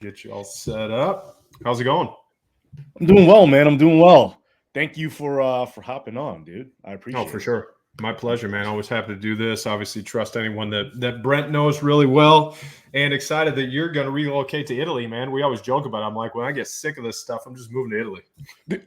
Get you all set up. How's it going? I'm doing well, man. I'm doing well. Thank you for hopping on, dude. I Oh, appreciate for it. sure. My pleasure, man. Always happy to do this. Obviously, trust anyone that Brent knows really well, and excited that you're going to relocate to Italy, man. We always joke about it. I'm like, when I get sick of this stuff, I'm just moving to Italy.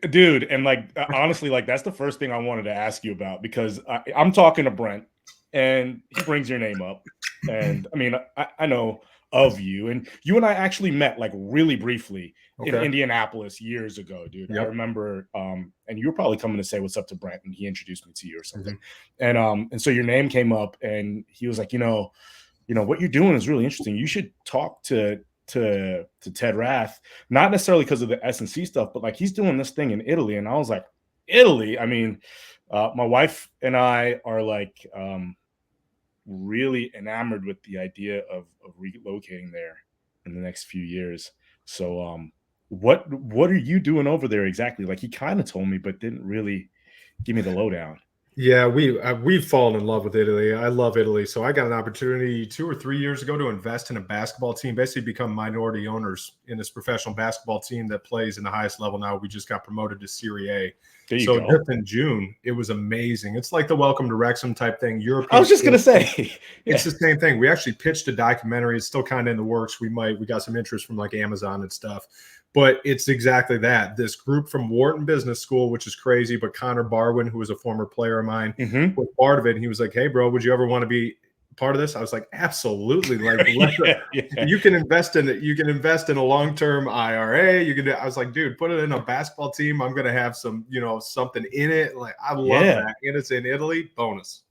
Dude, and honestly, that's the first thing I wanted to ask you about because I'm talking to Brent and he brings your name up. And I mean, I know of you, and you and I actually met like really briefly in Okay. Indianapolis years ago, dude. I Yep. remember, and you were probably coming to say what's up to Brent, and he introduced me to you or something. Mm-hmm. And so your name came up, and he was like, what you're doing is really interesting. You should talk to Ted Rath, not necessarily because of the S&C stuff, but like he's doing this thing in Italy. And I was like, Italy? I mean, my wife and I are like really enamored with the idea of relocating there in the next few years. So what are you doing over there exactly? Like he kind of told me, but didn't really give me the lowdown. Yeah, we've fallen in love with Italy. I love Italy. So I got an opportunity 2 or 3 years ago to invest in a basketball team, basically become minority owners in this professional basketball team that plays in the highest level now. We just got promoted to Serie A. There you So go. just in June, it was amazing. It's like the Welcome to Wrexham type thing. I was just gonna say, it's the same thing. We actually pitched a documentary. It's still kind of in the works. We got some interest from like Amazon and stuff. But it's exactly that. This group from Wharton Business School, which is crazy, but Connor Barwin, who was a former player of mine, was part of it. And he was like, "Hey, bro, would you ever want to be part of this?" I was like, "Absolutely!" Like, you can invest in it. You can invest in a long-term IRA. I was like, "Dude, put it in a basketball team. I'm gonna have some, something in it." Like, I love that, and it's in Italy. Bonus.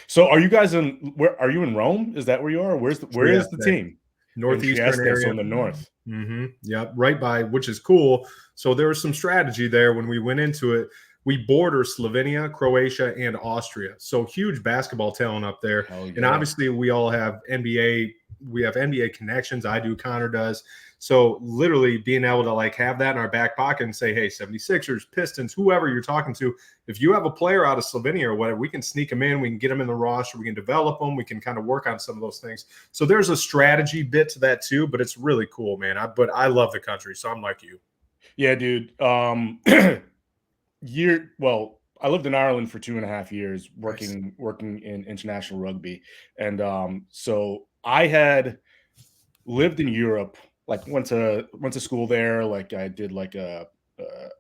So, are you guys where are you in Rome? Is that where you are? Where is the team? Northeastern Trieste, area. so in the north. Yep, right by, which is cool. So there was some strategy there when we went into it. We border Slovenia, Croatia, and Austria. So huge basketball talent up there. Yeah. And obviously we all have NBA. We have NBA connections. I do, Connor does. So literally being able to like have that in our back pocket and say, hey, 76ers, Pistons, whoever you're talking to, if you have a player out of Slovenia or whatever, we can sneak them in. We can get them in the roster. We can develop them. We can kind of work on some of those things. So there's a strategy bit to that too, but it's really cool, man. But I love the country. So I'm like you. Yeah, dude. I lived in Ireland for 2.5 years working in international rugby. And so I had lived in Europe, like went to school there, like I did like a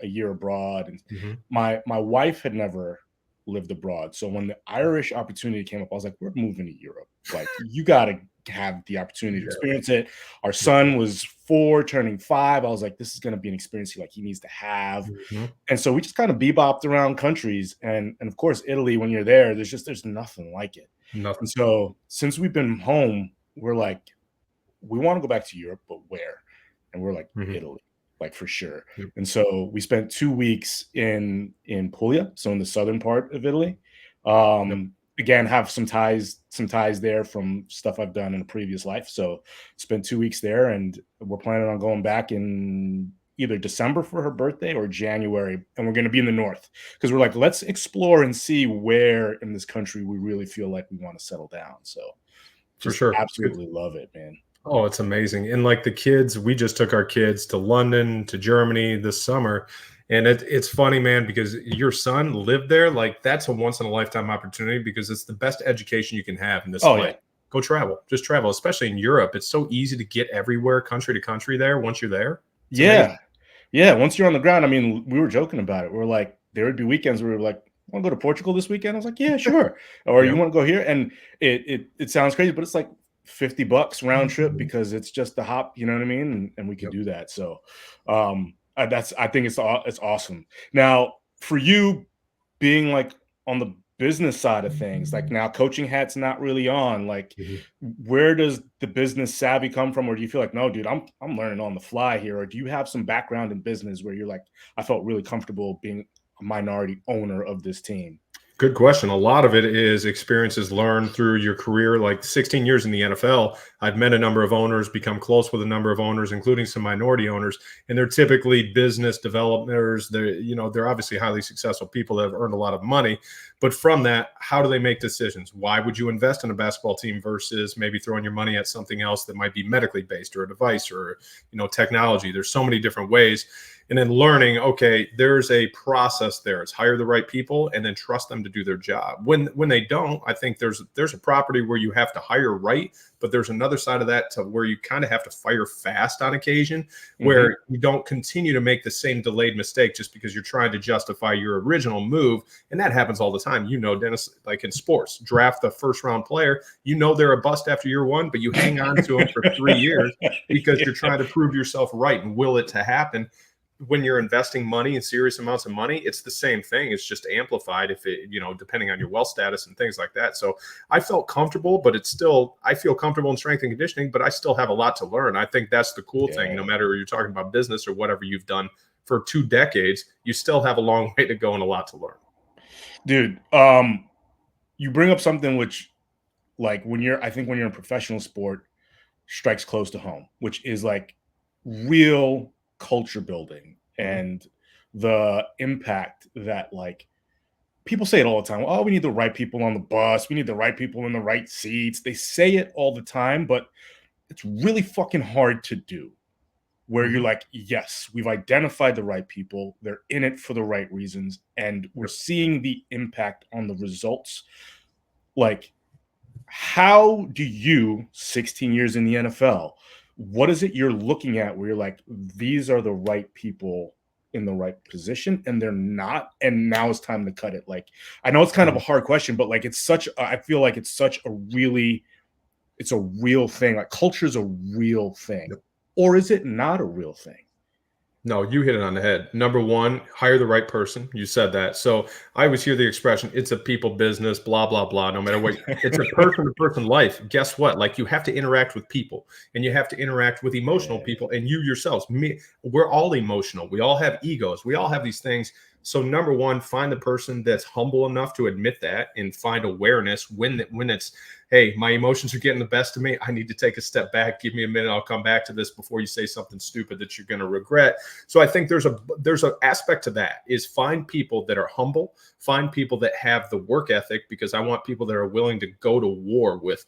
year abroad, and my wife had never lived abroad. So when the Irish opportunity came up, I was like, we're moving to Europe. Like, you got to have the opportunity to experience it. Our son was 4 turning 5. I was like, this is going to be an experience he needs to have. And so we just kind of bebopped around countries, and of course Italy, when you're there, there's nothing like it. Nothing. And so since we've been home, we're like, we want to go back to Europe, but where? And we're like, Italy, like for sure. And so we spent 2 weeks in Puglia, so in the southern part of Italy. Again, have some ties there from stuff I've done in a previous life. So spent 2 weeks there, and we're planning on going back in either December for her birthday or January. And we're going to be in the north because we're like, let's explore and see where in this country we really feel like we want to settle down. So for sure, absolutely love it, man. Oh, it's amazing. And like the kids, we just took our kids to London, to Germany this summer. And it's funny, man, because your son lived there. Like, that's a once in a lifetime opportunity because it's the best education you can have in this life. Yeah. Go travel, just travel, especially in Europe. It's so easy to get everywhere, country to country there once you're there. It's amazing. Yeah. Once you're on the ground, I mean, we were joking about it. We're like, there would be weekends where we were like, want to go to Portugal this weekend? I was like, yeah, sure. Or you want to go here? And it sounds crazy, but it's like $50 round trip because it's just the hop, you know what I mean? And we could do that. So I think it's awesome. Now, for you being like on the business side of things, like now coaching hat's not really on, like where does the business savvy come from? Or do you feel like, no, dude, I'm learning on the fly here? Or do you have some background in business where you're like, I felt really comfortable being a minority owner of this team? Good question. A lot of it is experiences learned through your career, like 16 years in the NFL. I've met a number of owners, become close with a number of owners, including some minority owners, and they're typically business developers. They're obviously highly successful people that have earned a lot of money, But from that, how do they make decisions? Why would you invest in a basketball team versus maybe throwing your money at something else that might be medically based or a device or, technology? There's so many different ways. And then learning, okay, there's a process there. It's hire the right people and then trust them to do their job. When they don't, I think there's a property where you have to hire right, but there's another side of that to where you kind of have to fire fast on occasion, where you don't continue to make the same delayed mistake just because you're trying to justify your original move. And that happens all the time. Dennis, like in sports, draft the first round player, they're a bust after year one, but you hang on to them for 3 years because you're trying to prove yourself right and will it to happen. When you're investing money in serious amounts of money, it's the same thing. It's just amplified if it, depending on your wealth status and things like that. So I felt comfortable, but I feel comfortable in strength and conditioning, but I still have a lot to learn. I think that's the cool thing. No matter if you're talking about business or whatever you've done for 2 decades, you still have a long way to go and a lot to learn. Dude, you bring up something which, like, when you're in professional sport, strikes close to home, which is like real culture building and the impact that, like, people say it all the time. Oh, we need the right people on the bus. We need the right people in the right seats. They say it all the time, but it's really fucking hard to do. Where you're like, yes, we've identified the right people. They're in it for the right reasons. And we're seeing the impact on the results. Like, how do you, 16 years in the NFL, what is it you're looking at where you're like, these are the right people in the right position and they're not, and now it's time to cut it? Like, I know it's kind of a hard question, but like, I feel like it's a real thing. Like, culture is a real thing. Or is it not a real thing? No, you hit it on the head. Number one, hire the right person. You said that. So I always hear the expression, it's a people business, blah, blah, blah. No matter what, it's a person-to-person life. Guess what? Like, you have to interact with people and you have to interact with emotional people, and you yourselves, we're all emotional. We all have egos. We all have these things. So number one, find the person that's humble enough to admit that and find awareness when it's, hey, my emotions are getting the best of me. I need to take a step back. Give me a minute. I'll come back to this before you say something stupid that you're going to regret. So I think there's an aspect to that, is find people that are humble, find people that have the work ethic, because I want people that are willing to go to war with.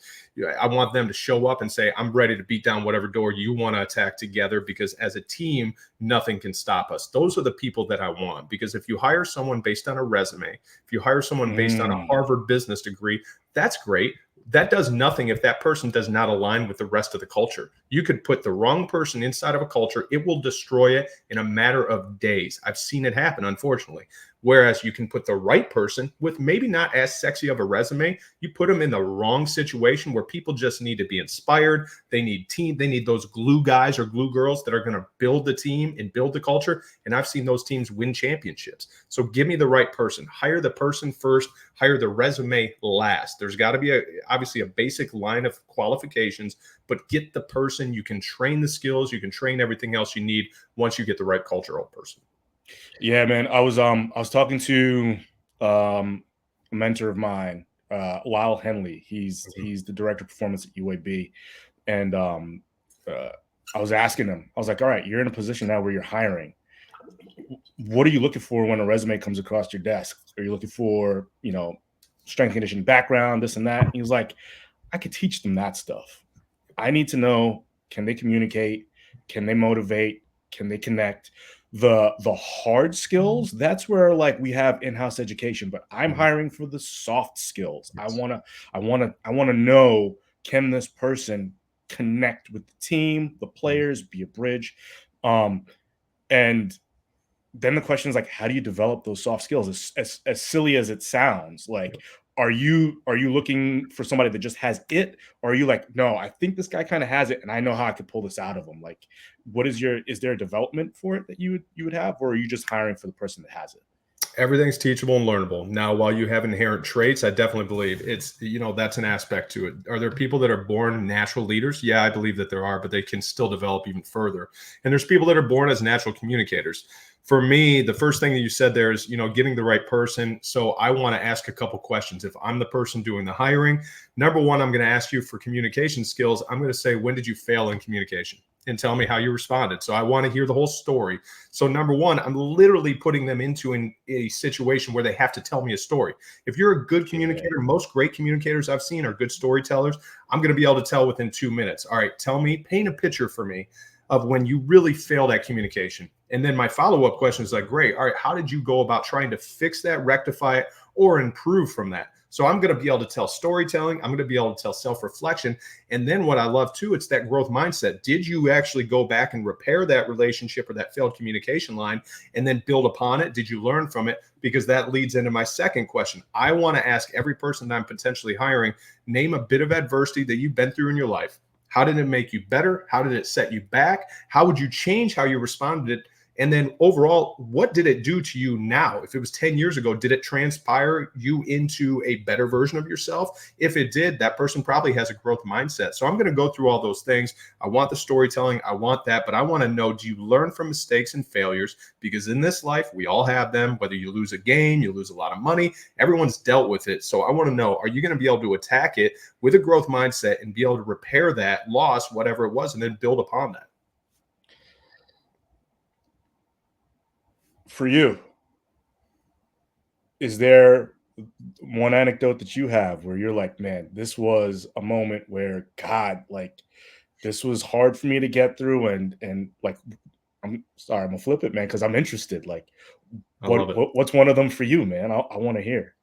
I want them to show up and say, I'm ready to beat down whatever door you want to attack together, because as a team, nothing can stop us. Those are the people that I want, because if you hire someone based on a resume, if you hire someone based on a Harvard business degree, that's great. That does nothing if that person does not align with the rest of the culture. You could put the wrong person inside of a culture. It will destroy it in a matter of days. I've seen it happen, unfortunately. Whereas you can put the right person with maybe not as sexy of a resume, you put them in the wrong situation where people just need to be inspired. They need those glue guys or glue girls that are going to build the team and build the culture. And I've seen those teams win championships. So give me the right person. Hire the person first, hire the resume last. There's got to be obviously a basic line of qualifications, but get the person. You can train the skills, you can train everything else you need once you get the right cultural person. Yeah, man. I was talking to a mentor of mine, Lyle Henley. He's the director of performance at UAB, and I was asking him. I was like, "All right, you're in a position now where you're hiring. What are you looking for when a resume comes across your desk? Are you looking for, strength conditioning background, this and that?" And he was like, "I could teach them that stuff. I need to know, can they communicate? Can they motivate? Can they connect? The hard skills, that's where, like, we have in-house education, but I'm hiring for the soft skills. I want to know, can this person connect with the team, the players, be a bridge?" And then the question is, like, how do you develop those soft skills? As silly as it sounds, like, are you looking for somebody that just has it, or are you like, no, I think this guy kind of has it and I know how I could pull this out of him? Like, is there a development for it that you would have, or are you just hiring for the person that has it? Everything's teachable and learnable. Now, while you have inherent traits, I definitely believe it's, that's an aspect to it. Are there people that are born natural leaders? Yeah, I believe that there are, but they can still develop even further. And there's people that are born as natural communicators. For me, the first thing that you said there is, getting the right person. So I want to ask a couple questions. If I'm the person doing the hiring, number one, I'm going to ask you for communication skills. I'm going to say, when did you fail in communication? and tell me how you responded. So I want to hear the whole story. So number one, I'm literally putting them into a situation where they have to tell me a story. If you're a good communicator, most great communicators I've seen are good storytellers. I'm going to be able to tell within 2 minutes. All right, tell me, paint a picture for me of when you really failed at communication. And then my follow-up question is like, great, all right, how did you go about trying to fix that, rectify it, or improve from that? So I'm going to be able to tell storytelling. I'm going to be able to tell self-reflection. And then what I love too, it's that growth mindset. Did you actually go back and repair that relationship or that failed communication line and then build upon it? Did you learn from it? Because that leads into my second question. I want to ask every person that I'm potentially hiring, name a bit of adversity that you've been through in your life. How did it make you better? How did it set you back? How would you change how you responded? And then overall, what did it do to you now? If it was 10 years ago, did it transpire you into a better version of yourself? If it did, that person probably has a growth mindset. So I'm going to go through all those things. I want the storytelling. I want that. But I want to know, do you learn from mistakes and failures? Because in this life, we all have them. Whether you lose a game, you lose a lot of money, everyone's dealt with it. So I want to know, are you going to be able to attack it with a growth mindset and be able to repair that loss, whatever it was, and then build upon that? For you, is there one anecdote that you have where you're like, man, this was a moment where, God, like, this was hard for me to get through, and like, I'm sorry, I'm gonna flip it, man, because I'm interested. Like, I love it. what's one of them for you, man? I want to hear.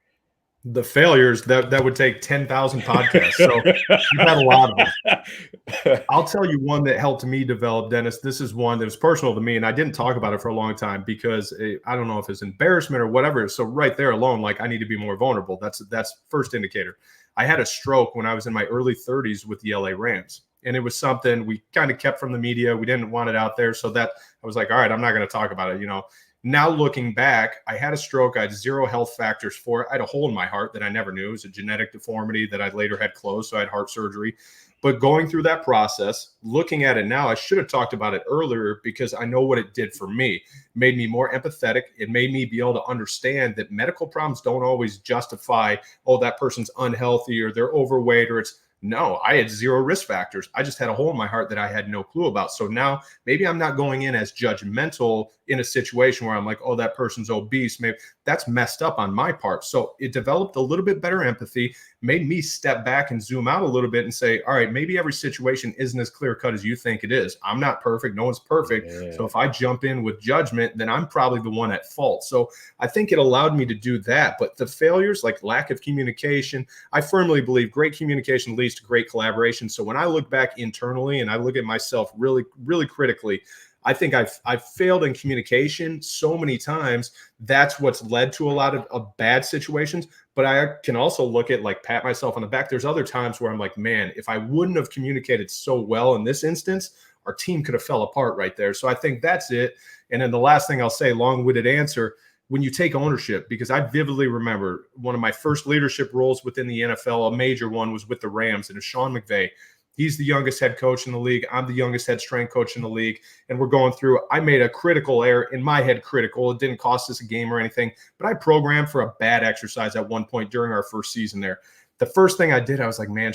The failures that would take 10,000 podcasts. So you've had a lot of them. I'll tell you one that helped me develop, Dennis. This is one that was personal to me, and I didn't talk about it for a long time because I don't know if it's embarrassment or whatever. So right there alone, like, I need to be more vulnerable. That's first indicator. I had a stroke when I was in my early 30s with the LA Rams. And it was something we kind of kept from the media. We didn't want it out there. So that I was like, all right, I'm not going to talk about it. Now looking back, I had a stroke. I had zero health factors for it. I had a hole in my heart that I never knew. It was a genetic deformity that I later had closed. So I had heart surgery. But going through that process, looking at it now, I should have talked about it earlier because I know what it did for me. It made me more empathetic. It made me be able to understand that medical problems don't always justify, oh, that person's unhealthy or they're overweight or it's no, I had zero risk factors. I just had a hole in my heart that I had no clue about. So now maybe I'm not going in as judgmental in a situation where I'm like, oh, that person's obese. Maybe that's messed up on my part. So it developed a little bit better empathy, made me step back and zoom out a little bit and say, all right, maybe every situation isn't as clear cut as you think it is. I'm not perfect. No one's perfect. Yeah. So if I jump in with judgment, then I'm probably the one at fault. So I think it allowed me to do that. But the failures, like lack of communication, I firmly believe great communication leads to great collaboration. So when I look back internally and I look at myself really, really critically, I think I've failed in communication so many times. That's what's led to a lot of bad situations. But I can also look at, like, pat myself on the back. There's other times where I'm like, man, if I wouldn't have communicated so well in this instance, our team could have fell apart right there. So I think that's it. And then the last thing I'll say, long-winded answer, when you take ownership, because I vividly remember one of my first leadership roles within the NFL, a major one, was with the Rams, and it's Sean McVay. He's the youngest head coach in the league. I'm the youngest head strength coach in the league. And we're going through, I made a critical error in my head, critical. It didn't cost us a game or anything, but I programmed for a bad exercise at one point during our first season there. The first thing I did, I was like, man,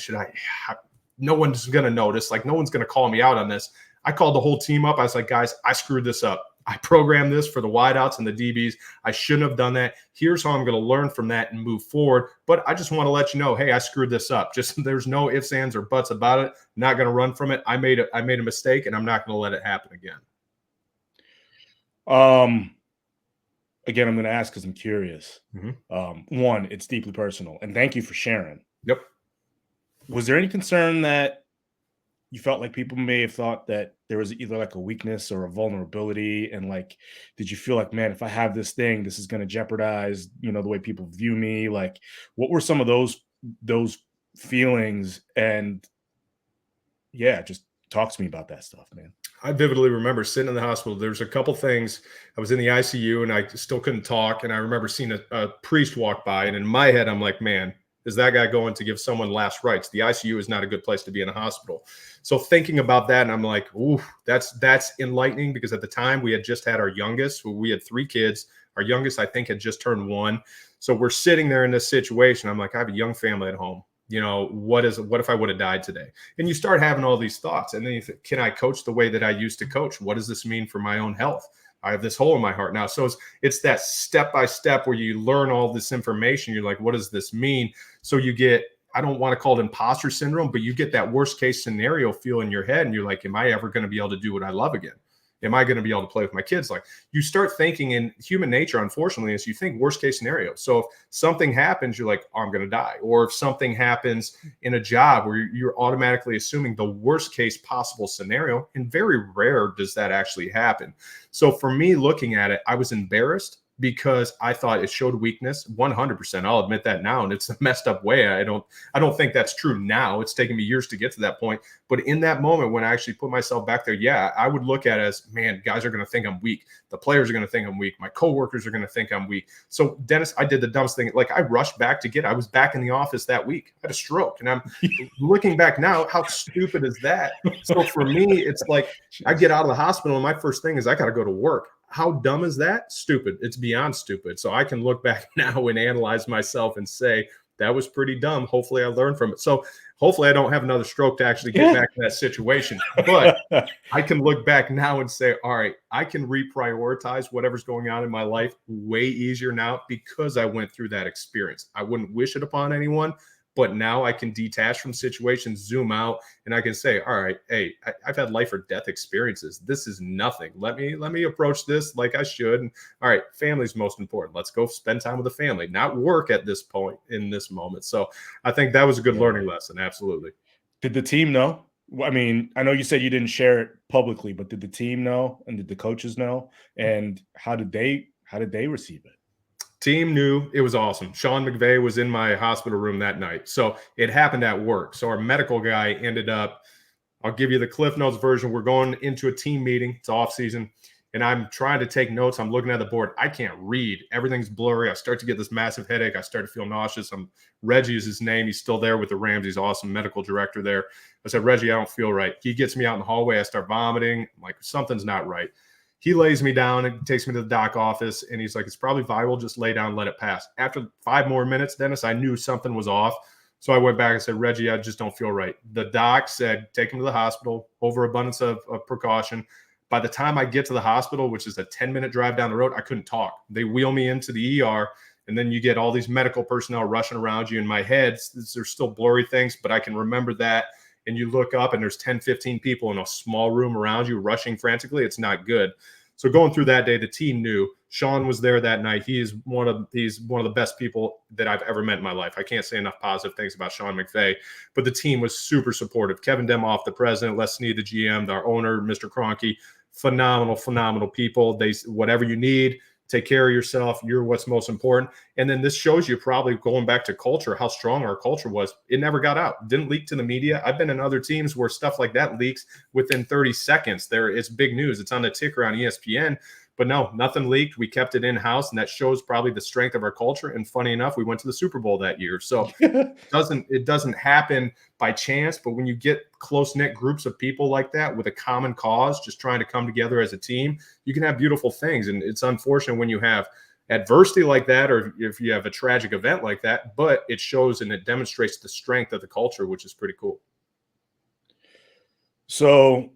no one's going to notice. Like, no one's going to call me out on this. I called the whole team up. I was like, guys, I screwed this up. I programmed this for the wideouts and the DBs. I shouldn't have done that. Here's how I'm going to learn from that and move forward. But I just want to let you know, hey, I screwed this up. Just there's no ifs, ands, or buts about it. I'm not going to run from it. I made a mistake, and I'm not going to let it happen again. Again, I'm going to ask because I'm curious. Mm-hmm. One, it's deeply personal, and thank you for sharing. Yep. Was there any concern that you felt like people may have thought that there was either like a weakness or a vulnerability? And like, did you feel like, man, if I have this thing, this is going to jeopardize, the way people view me? Like, what were some of those feelings? And yeah, just talk to me about that stuff, man. I vividly remember sitting in the hospital. There's a couple things. I was in the ICU and I still couldn't talk. And I remember seeing a priest walk by. And in my head, I'm like, man, is that guy going to give someone last rites? The ICU is not a good place to be in a hospital. So thinking about that, and I'm like, ooh, that's enlightening, because at the time we had just had our youngest. We had 3 kids. Our youngest, I think, had just turned 1. So we're sitting there in this situation. I'm like, I have a young family at home. what if I would have died today? And you start having all these thoughts, and then you think, can I coach the way that I used to coach? What does this mean for my own health? I have this hole in my heart now. So it's that step by step where you learn all this information. You're like, what does this mean? So you get, I don't want to call it imposter syndrome, but you get that worst case scenario feel in your head, and you're like, am I ever going to be able to do what I love again? Am I going to be able to play with my kids? Like, you start thinking, in human nature, unfortunately, is you think worst case scenario. So if something happens, you're like, oh, I'm going to die. Or if something happens in a job where you're automatically assuming the worst case possible scenario, and very rare does that actually happen. So for me, looking at it, I was embarrassed because I thought it showed weakness. 100%. I'll admit that now. And it's a messed up way. I don't think that's true now. It's taken me years to get to that point. But in that moment, when I actually put myself back there, yeah, I would look at it as, man, guys are going to think I'm weak. The players are going to think I'm weak. My coworkers are going to think I'm weak. So Dennis, I did the dumbest thing. Like, I rushed back I was back in the office that week. I had a stroke. And I'm looking back now, how stupid is that? So for me, it's like, I get out of the hospital and my first thing is I got to go to work. How dumb is that? Stupid. It's beyond stupid. So I can look back now and analyze myself and say, that was pretty dumb. Hopefully I learned from it. So hopefully I don't have another stroke to actually get back to that situation. But I can look back now and say, all right, I can reprioritize whatever's going on in my life way easier now because I went through that experience. I wouldn't wish it upon anyone, but now I can detach from situations, zoom out, and I can say, all right, hey, I've had life or death experiences. This is nothing. Let me approach this like I should. And all right, family's most important. Let's go spend time with the family, not work at this point in this moment. So I think that was a good learning lesson. Absolutely. Did the team know? I mean, I know you said you didn't share it publicly, but did the team know, and did the coaches know? And how did they receive it? Team knew. It was awesome. Sean McVay was in my hospital room that night. So it happened at work. So our medical guy ended up, I'll give you the Cliff Notes version. We're going into a team meeting. It's off season. And I'm trying to take notes. I'm looking at the board. I can't read. Everything's blurry. I start to get this massive headache. I start to feel nauseous. Reggie is his name. He's still there with the Rams. He's awesome medical director there. I said, Reggie, I don't feel right. He gets me out in the hallway. I start vomiting. I'm like, something's not right. He lays me down and takes me to the doc office, and he's like, it's probably viral. Just lay down, let it pass. After 5 more minutes, Dennis, I knew something was off. So I went back and said, Reggie, I just don't feel right. The doc said, take him to the hospital, overabundance of precaution. By the time I get to the hospital, which is a 10-minute drive down the road, I couldn't talk. They wheel me into the ER, and then you get all these medical personnel rushing around you. In my head, there's still blurry things, but I can remember that. And you look up and there's 10, 15 people in a small room around you rushing frantically. It's not good. So going through that day, the team knew. Sean was there that night. He's one of the best people that I've ever met in my life. I can't say enough positive things about Sean McVay, but the team was super supportive. Kevin Demoff, the president, Les Snead, the GM, our owner, Mr. Kroenke, phenomenal people. They, whatever you need, take care of yourself. You're what's most important. And then this shows you, probably going back to culture, how strong our culture was. It never got out. Didn't leak to the media. I've been in other teams where stuff like that leaks within 30 seconds. It's big news. It's on the ticker on ESPN. But no, nothing leaked. We kept it in-house, and that shows probably the strength of our culture. And funny enough, we went to the Super Bowl that year. So it doesn't happen by chance, but when you get close-knit groups of people like that with a common cause, just trying to come together as a team, you can have beautiful things. And it's unfortunate when you have adversity like that, or if you have a tragic event like that, but it shows and it demonstrates the strength of the culture, which is pretty cool. So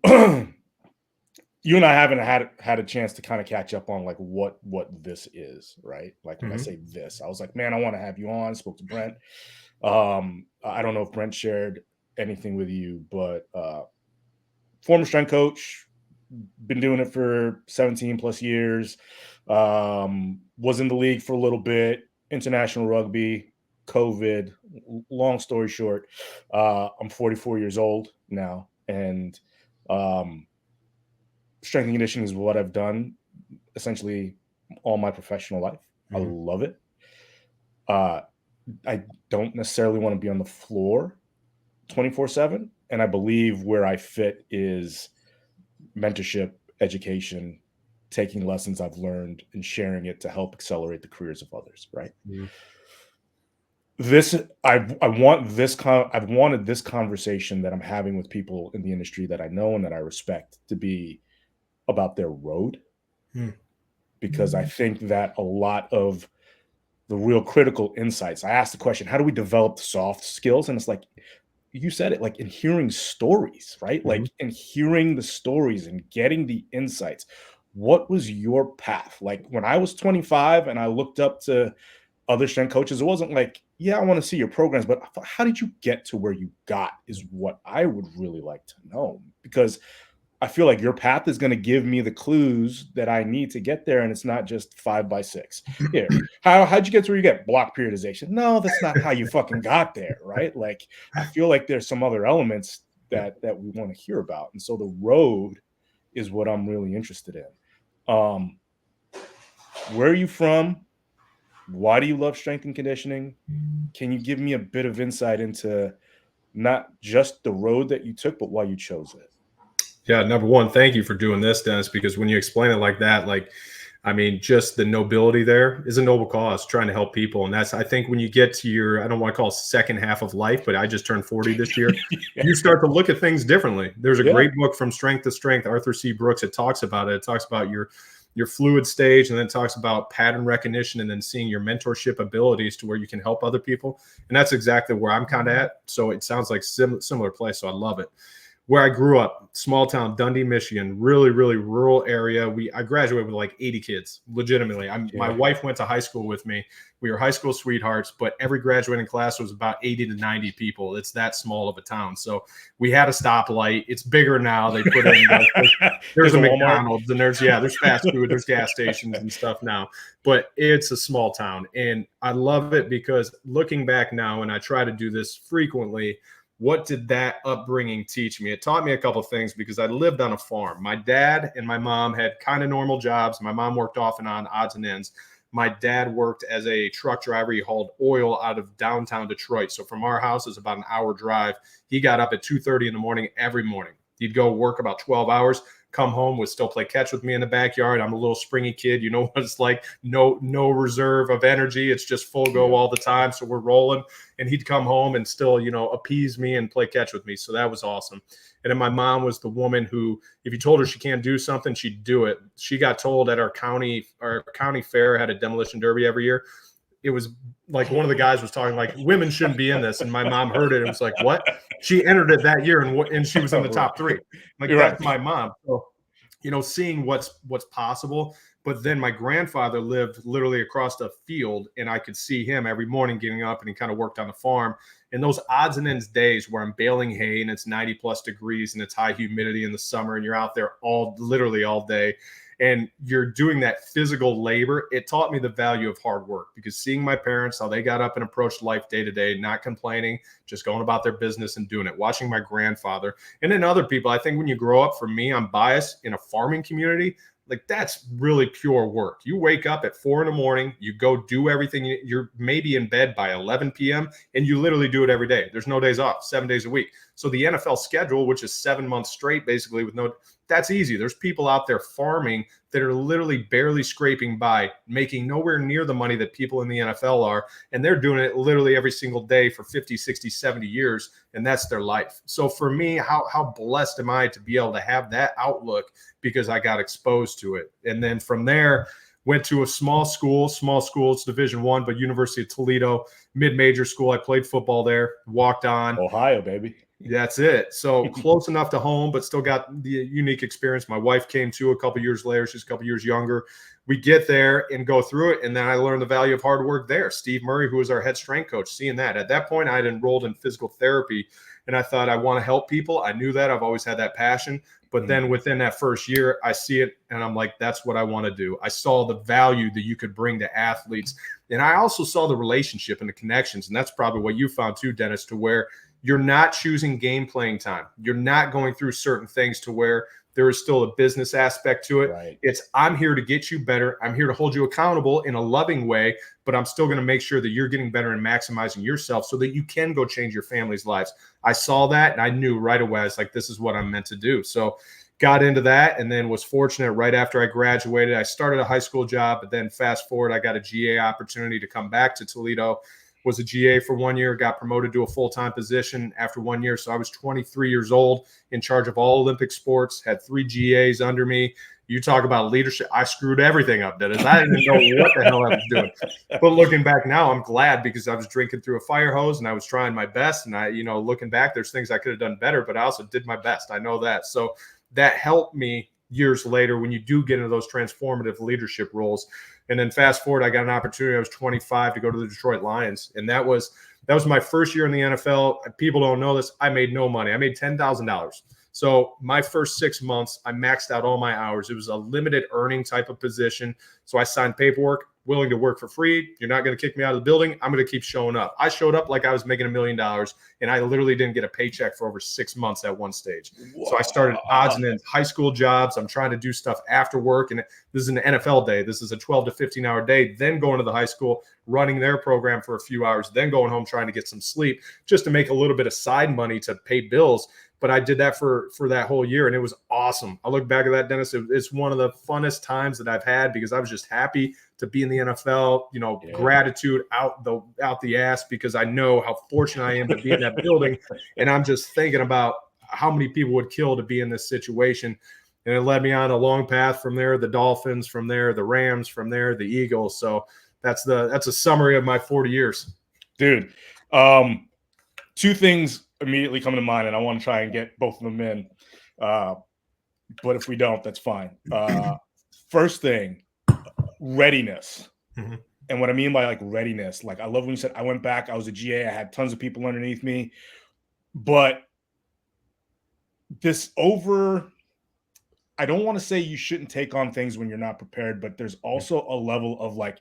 you and I haven't had a chance to kind of catch up on like what this is, right? Like when I say this, I was like, man, I want to have you on. Spoke to Brent. I don't know if Brent shared anything with you, but former strength coach, been doing it for 17 plus years. Was in the league for a little bit. International rugby, COVID. Long story short, I'm 44 years old now, and strength and conditioning is what I've done essentially all my professional life. I love it. I don't necessarily want to be on the floor 24/7. And I believe where I fit is mentorship, education, taking lessons I've learned and sharing it to help accelerate the careers of others. Right. I've wanted this conversation that I'm having with people in the industry that I know and that I respect to be about their road, because I think that a lot of the real critical insights. I asked the question, how do we develop soft skills? And it's like, you said it, like in hearing stories, right? Mhm. Like in hearing the stories and getting the insights. What was your path? Like when I was 25 and I looked up to other strength coaches, it wasn't like, yeah, I want to see your programs, but how did you get to where you got is what I would really like to know. Because I feel like your path is going to give me the clues that I need to get there. And it's not just 5x6. Here, how'd you get to where you get block periodization? No, that's not how you fucking got there, right? Like, I feel like there's some other elements Yeah. that we want to hear about. And so the road is what I'm really interested in. Where are you from? Why do you love strength and conditioning? Can you give me a bit of insight into not just the road that you took, but why you chose it? Yeah, number one, thank you for doing this, Dennis, because when you explain it like that, like, I mean, just the nobility there is a noble cause, trying to help people. And that's, I think, when you get to your, I don't want to call it second half of life, but I just turned 40 this year, Yeah. you start to look at things differently. There's a Yeah. great book, From Strength to Strength, Arthur C. Brooks. It talks about it. It talks about your fluid stage, and then talks about pattern recognition, and then seeing your mentorship abilities to where you can help other people. And that's exactly where I'm kind of at. So it sounds like similar place. So I love it. Where I grew up, small town, Dundee, Michigan, really, really rural area. I graduated with like 80 kids, legitimately. My wife went to high school with me. We were high school sweethearts, but every graduating class was about 80 to 90 people. It's that small of a town. So we had a stoplight. It's bigger now. They put in, there's a McDonald's, and there's fast food, there's gas stations and stuff now, but it's a small town. And I love it because looking back now, and I try to do this frequently, what did that upbringing teach me? It taught me a couple of things because I lived on a farm. My dad and my mom had kind of normal jobs. My mom worked off and on, odds and ends. My dad worked as a truck driver. He hauled oil out of downtown Detroit. So from our house, it's about an hour drive. He got up at 2:30 in the morning every morning. He'd go work about 12 hours, come home, would still play catch with me in the backyard. I'm a little springy kid. You know what it's like. No reserve of energy. It's just full go all the time. So we're rolling. And he'd come home and still, appease me and play catch with me. So that was awesome. And then my mom was the woman who, if you told her she can't do something, she'd do it. She got told at our county fair, had a demolition derby every year. It was like one of the guys was talking like, women shouldn't be in this. And my mom heard it. It was like, what? She entered it that year, and she was in the top three. Like, You're that's right. my mom. So, seeing what's possible. But then my grandfather lived literally across the field, and I could see him every morning getting up, and he kind of worked on the farm. And those odds and ends days where I'm baling hay and it's 90 plus degrees and it's high humidity in the summer, and you're out there literally all day, and you're doing that physical labor, it taught me the value of hard work, because seeing my parents, how they got up and approached life day to day, not complaining, just going about their business and doing it, watching my grandfather, and then other people. I think when you grow up, for me, I'm biased, in a farming community, like, that's really pure work. You wake up at 4 a.m, you go do everything. You're maybe in bed by 11 p.m. and you literally do it every day. There's no days off, 7 days a week. So the NFL schedule, which is 7 months straight, basically, that's easy. There's people out there farming that are literally barely scraping by, making nowhere near the money that people in the NFL are. And they're doing it literally every single day for 50, 60, 70 years. And that's their life. So for me, how blessed am I to be able to have that outlook, because I got exposed to it. And then from there, went to a small school. It's Division I, but University of Toledo, mid-major school. I played football there, walked on. Ohio, baby. That's it. So close enough to home, but still got the unique experience. My wife came too a couple years later. She's a couple years younger. We get there and go through it, and then I learned the value of hard work there. Steve Murray, who was our head strength coach, seeing that. At that point, I had enrolled in physical therapy, and I thought, I want to help people. I knew that. I've always had that passion. But then within that first year, I see it, and I'm like, that's what I want to do. I saw the value that you could bring to athletes. And I also saw the relationship and the connections. And that's probably what you found too, Dennis, to where you're not choosing game playing time. You're not going through certain things to where there is still a business aspect to it. Right. It's, I'm here to get you better. I'm here to hold you accountable in a loving way, but I'm still going to make sure that you're getting better and maximizing yourself so that you can go change your family's lives. I saw that, and I knew right away, I was like, this is what I'm meant to do. So got into that, and then was fortunate right after I graduated. I started a high school job, but then fast forward, I got a GA opportunity to come back to Toledo. Was a GA for 1 year, got promoted to a full-time position after 1 year. So I was 23 years old, in charge of all Olympic sports, had 3 GAs under me, You talk about leadership. I screwed everything up, Dennis. I didn't know what the hell I was doing. But looking back now, I'm glad because I was drinking through a fire hose and I was trying my best. And I, looking back, there's things I could have done better, but I also did my best. I know that. So that helped me years later when you do get into those transformative leadership roles. And then fast forward, I got an opportunity. I was 25 to go to the Detroit Lions. And that was my first year in the NFL. People don't know this. I made no money. I made $10,000. So my first 6 months, I maxed out all my hours. It was a limited earning type of position. So I signed paperwork, willing to work for free. You're not going to kick me out of the building. I'm going to keep showing up. I showed up like I was making $1 million, and I literally didn't get a paycheck for over 6 months at one stage. Whoa. So I started odds and ends, high school jobs. I'm trying to do stuff after work. And this is an NFL day. This is a 12 to 15-hour day. Then going to the high school, running their program for a few hours, then going home trying to get some sleep just to make a little bit of side money to pay bills. But I did that for that whole year, and it was awesome. I look back at that, Dennis. It's one of the funnest times that I've had because I was just happy to be in the NFL. Gratitude out the ass because I know how fortunate I am to be in that building, and I'm just thinking about how many people would kill to be in this situation. And it led me on a long path from there. The Dolphins, from there, the Rams, from there, the Eagles. So that's a summary of my 40 years, dude. Two things immediately come to mind, and I want to try and get both of them in. But if we don't, that's fine. First thing, readiness. Mm-hmm. And what I mean by like readiness, like I love when you said I went back, I was a GA, I had tons of people underneath me, but I don't want to say you shouldn't take on things when you're not prepared, but there's also a level of like,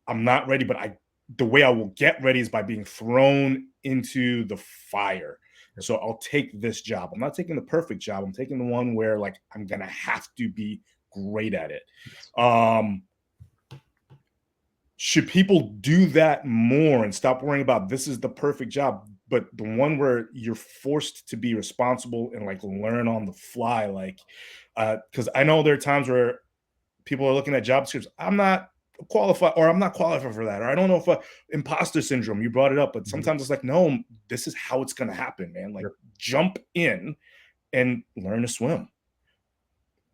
I'm not ready, but the way I will get ready is by being thrown into the fire. So I'll take this job. I'm not taking the perfect job. I'm taking the one where like I'm going to have to be great at it. Should people do that more and stop worrying about this is the perfect job, but the one where you're forced to be responsible and like learn on the fly? Like, because I know there are times where people are looking at job descriptions. I'm not qualified for that, or I don't know if imposter syndrome, you brought it up, but sometimes it's like, no, this is how it's going to happen, man. Like jump in and learn to swim.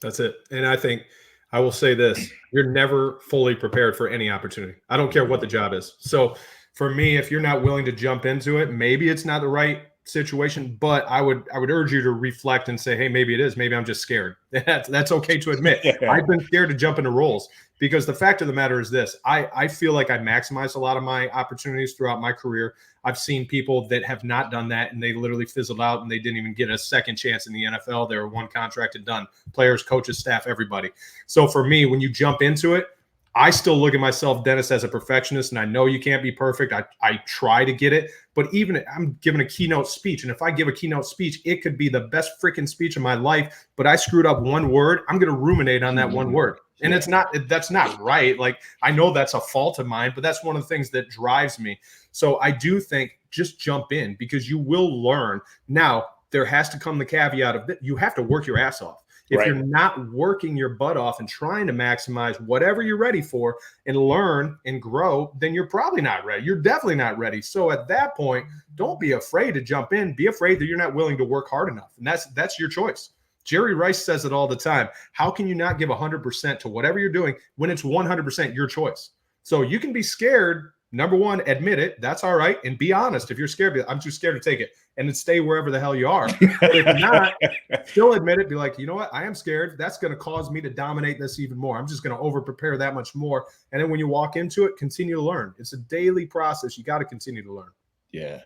That's it. And I think I will say this, you're never fully prepared for any opportunity. I don't care what the job is. So for me, if you're not willing to jump into it, maybe it's not the right situation, but I would urge you to reflect and say, hey, maybe it is. Maybe I'm just scared. That's okay to admit. Yeah. I've been scared to jump into roles because the fact of the matter is this. I feel like I maximized a lot of my opportunities throughout my career. I've seen people that have not done that and they literally fizzled out and they didn't even get a second chance in the NFL. They were one contract and done. Players, coaches, staff, everybody. So for me, when you jump into it, I still look at myself, Dennis, as a perfectionist, and I know you can't be perfect. I try to get it, but even I'm giving a keynote speech, and if I give a keynote speech, it could be the best freaking speech of my life, but I screwed up one word, I'm going to ruminate on that one word. And that's not right. Like, I know that's a fault of mine, but that's one of the things that drives me. So I do think just jump in because you will learn. Now, there has to come the caveat of that you have to work your ass off. If you're not working your butt off and trying to maximize whatever you're ready for and learn and grow, then you're probably not ready. You're definitely not ready. So at that point, don't be afraid to jump in. Be afraid that you're not willing to work hard enough. And that's your choice. Jerry Rice says it all the time. How can you not give 100% to whatever you're doing when it's 100% your choice? So you can be scared. Number one, admit it. That's all right. And be honest. If you're scared, I'm too scared to take it. And then stay wherever the hell you are. But if not, still admit it. Be like, you know what? I am scared. That's going to cause me to dominate this even more. I'm just going to over-prepare that much more. And then when you walk into it, continue to learn. It's a daily process. You got to continue to learn. Yeah.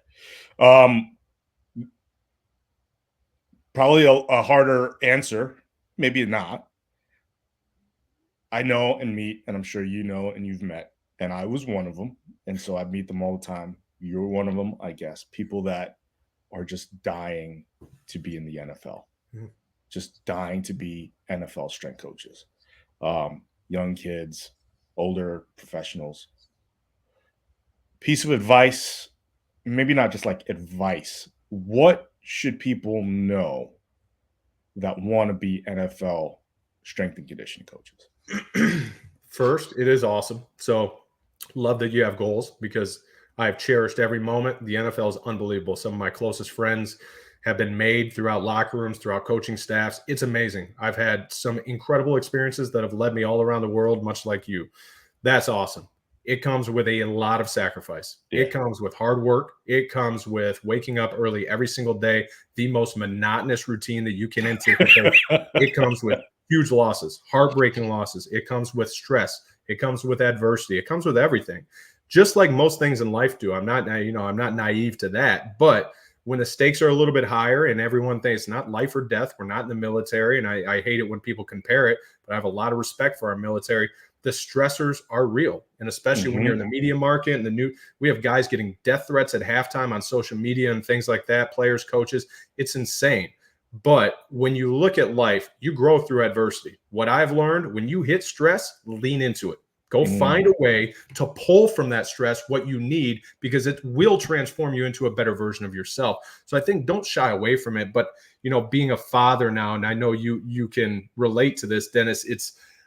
Probably a harder answer. Maybe not. I know and meet, and I'm sure you know and you've met, and I was one of them. And so I meet them all the time. You're one of them, I guess. People that are just dying to be in the NFL, just dying to be NFL strength coaches, young kids, older professionals. Piece of advice, maybe not just like advice. What should people know that want to be NFL strength and conditioning coaches? First, it is awesome. So love that you have goals because I've cherished every moment. The NFL is unbelievable. Some of my closest friends have been made throughout locker rooms, throughout coaching staffs. It's amazing. I've had some incredible experiences that have led me all around the world, much like you. That's awesome. It comes with a lot of sacrifice. Yeah. It comes with hard work. It comes with waking up early every single day, the most monotonous routine that you can anticipate. It comes with huge losses, heartbreaking losses. It comes with stress. It comes with adversity. It comes with everything, just like most things in life do. I'm not naive to that. But when the stakes are a little bit higher and everyone thinks it's not life or death, we're not in the military. And I hate it when people compare it, but I have a lot of respect for our military. The stressors are real. And especially when you're in the media market and we have guys getting death threats at halftime on social media and things like that, players, coaches, it's insane. But when you look at life, you grow through adversity. What I've learned, when you hit stress, lean into it. Go find a way to pull from that stress what you need, because it will transform you into a better version of yourself. So I think don't shy away from it. But, being a father now, and I know you can relate to this, Dennis,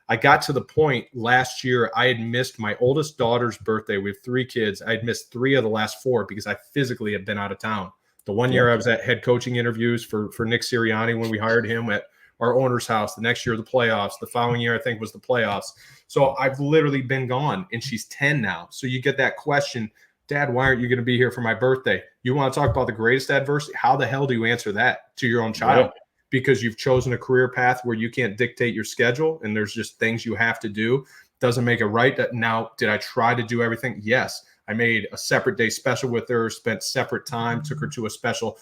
I got to the point last year, I had missed my oldest daughter's birthday. We have 3 kids. I had missed 3 of the last 4 because I physically had been out of town. The one year I was at head coaching interviews for Nick Sirianni when we hired him at our owner's house. The next year, the playoffs. The following year, I think, was the playoffs. So I've literally been gone, and she's 10 now. So you get that question, Dad, why aren't you going to be here for my birthday? You want to talk about the greatest adversity? How the hell do you answer that to your own child? Yeah. Because you've chosen a career path where you can't dictate your schedule and there's just things you have to do. Doesn't make it right. Now, did I try to do everything? Yes. I made a separate day special with her, spent separate time, took her to a special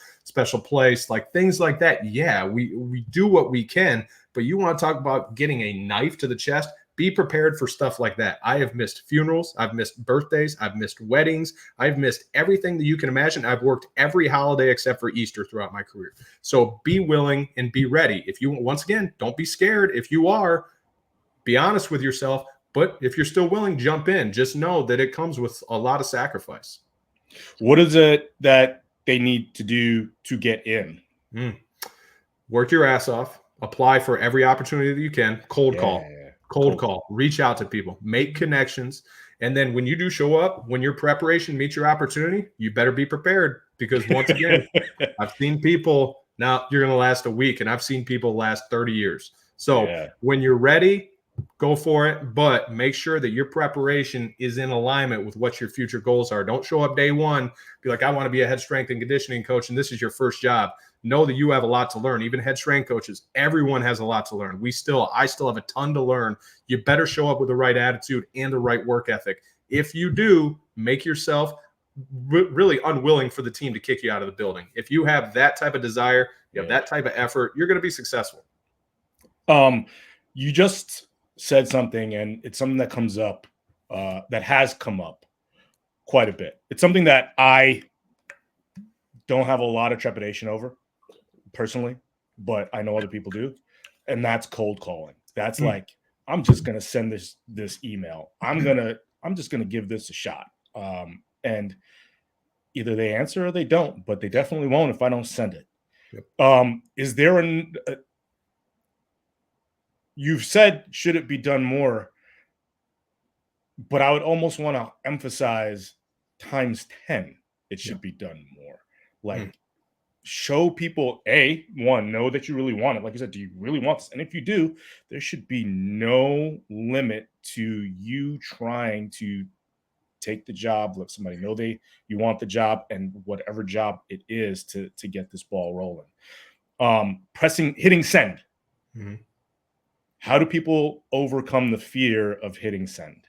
place, like things like that. Yeah, we do what we can, but you want to talk about getting a knife to the chest? Be prepared for stuff like that. I have missed funerals. I've missed birthdays. I've missed weddings. I've missed everything that you can imagine. I've worked every holiday except for Easter throughout my career. So be willing and be ready. If you, once again, don't be scared. If you are, be honest with yourself. But if you're still willing, jump in. Just know that it comes with a lot of sacrifice. What is it that they need to do to get in? Work your ass off. Apply for every opportunity that you can. Cold call. Reach out to people. Make connections. And then when you do show up, when your preparation meets your opportunity, you better be prepared. Because once again, I've seen people, now you're going to last a week, and I've seen people last 30 years. So when you're ready, go for it, but make sure that your preparation is in alignment with what your future goals are. Don't show up day one, be like, I want to be a head strength and conditioning coach, and this is your first job. Know that you have a lot to learn. Even head strength coaches, everyone has a lot to learn. I still have a ton to learn. You better show up with the right attitude and the right work ethic. If you do, make yourself really unwilling for the team to kick you out of the building. If you have that type of desire, you have that type of effort, you're going to be successful. You just said something, and it's something that comes up, that has come up quite a bit. It's something that I don't have a lot of trepidation over personally, but I know other people do. And that's cold calling. That's like, I'm just going to send this email. I'm just going to give this a shot. And either they answer or they don't, but they definitely won't if I don't send it. Is there you've said, should it be done more? But I would almost want to emphasize times 10. It should be done more. Like, show people, know that you really want it. Like you said, do you really want this? And if you do, there should be no limit to you trying to take the job, let somebody know you want the job, and whatever job it is to get this ball rolling. Hitting send. How do people overcome the fear of hitting send?